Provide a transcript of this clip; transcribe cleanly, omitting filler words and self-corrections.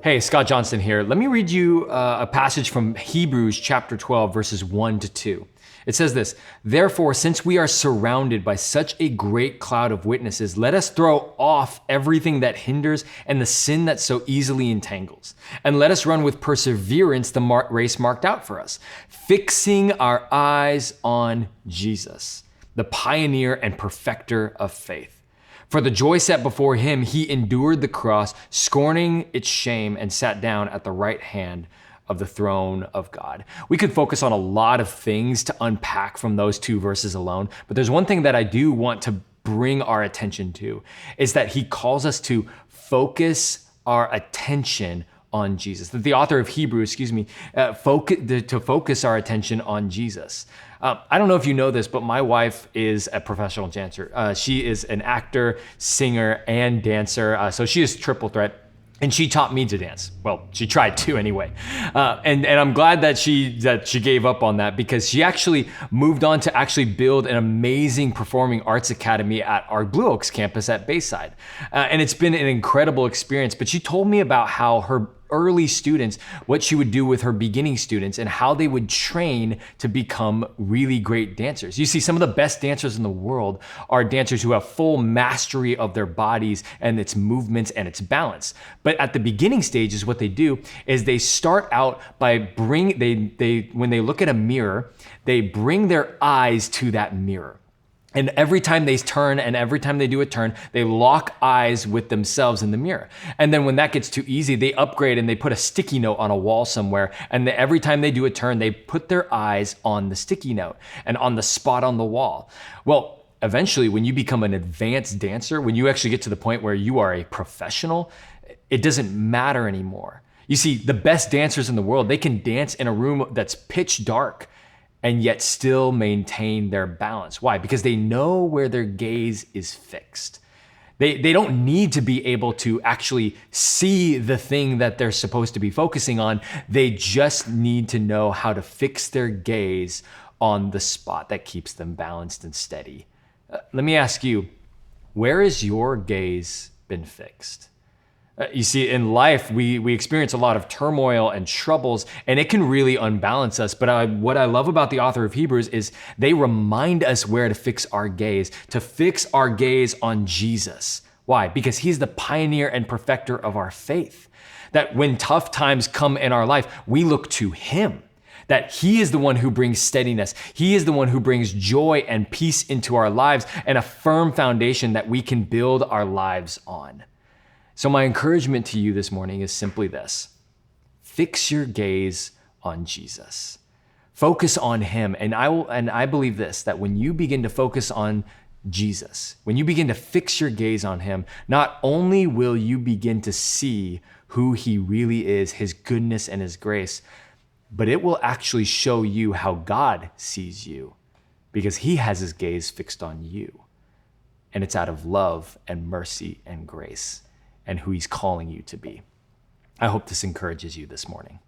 Hey, Scott Johnston here. Let me read you a passage from Hebrews chapter 12, verses 1 to 2. It says this, "Therefore, since we are surrounded by such a great cloud of witnesses, let us throw off everything that hinders and the sin that so easily entangles. And let us run with perseverance the race marked out for us, fixing our eyes on Jesus, the pioneer and perfecter of faith. For the joy set before him, he endured the cross, scorning its shame, and sat down at the right hand of the throne of God." We could focus on a lot of things to unpack from those two verses alone, but there's one thing that I do want to bring our attention to, is that he calls us to focus our attention on Jesus. The author of Hebrews, to focus our attention on Jesus. I don't know if you know this, but my wife is a professional dancer. She is an actor, singer, and dancer. So she is triple threat. And she taught me to dance. Well, she tried to anyway. And I'm glad that she gave up on that, because she actually moved on to actually build an amazing performing arts academy at our Blue Oaks campus at Bayside. And it's been an incredible experience. But she told me about how her early students, what she would do with her beginning students, and how they would train to become really great dancers. You see, some of the best dancers in the world are dancers who have full mastery of their bodies and its movements and its balance. But at the beginning stages, what they do is they start out by when they look at a mirror, they bring their eyes to that mirror. And every time they turn and every time they do a turn, they lock eyes with themselves in the mirror. And then when that gets too easy, they upgrade and they put a sticky note on a wall somewhere. And every time they do a turn, they put their eyes on the sticky note and on the spot on the wall. Well, eventually, when you become an advanced dancer, when you actually get to the point where you are a professional, it doesn't matter anymore. You see, the best dancers in the world, they can dance in a room that's pitch dark and yet still maintain their balance. Why? Because they know where their gaze is fixed. They don't need to be able to actually see the thing that they're supposed to be focusing on. They just need to know how to fix their gaze on the spot that keeps them balanced and steady. Let me ask you, where has your gaze been fixed? You see, in life, we experience a lot of turmoil and troubles, and it can really unbalance us. But what I love about the author of Hebrews is they remind us where to fix our gaze on Jesus. Why? Because he's the pioneer and perfecter of our faith. That when tough times come in our life, we look to him. That he is the one who brings steadiness. He is the one who brings joy and peace into our lives, and a firm foundation that we can build our lives on. So my encouragement to you this morning is simply this: fix your gaze on Jesus. Focus on him. And I believe this, that when you begin to focus on Jesus, when you begin to fix your gaze on him, not only will you begin to see who he really is, his goodness and his grace, but it will actually show you how God sees you, because he has his gaze fixed on you. And it's out of love and mercy and grace, and who he's calling you to be. I hope this encourages you this morning.